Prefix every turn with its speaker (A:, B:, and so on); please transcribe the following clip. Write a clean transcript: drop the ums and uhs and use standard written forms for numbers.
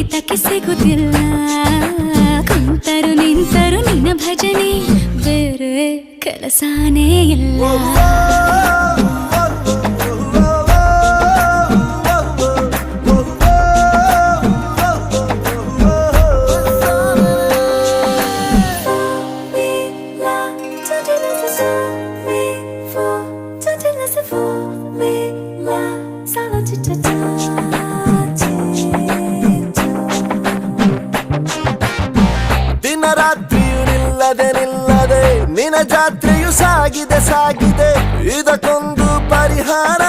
A: ಹಿಡಿತಕ್ಕೆ ಸಿಗುತ್ತಿಲ್ಲ ಕುಂತರು ನಿಂತರು ನಿನ್ನ ಭಜನೆ ಬೇರೆ ಕೆಲಸನೇ ಇಲ್ಲ
B: ದಿನರಾತ್ರಿಯು ನಿಲ್ಲದೆ ನಿಲ್ಲದೆ ನಿನ್ನ ಜಾತ್ರೆಯು ಸಾಗಿದೆ ಸಾಗಿದೆ ಇದಕ್ಕೊಂದು ಪರಿಹಾರ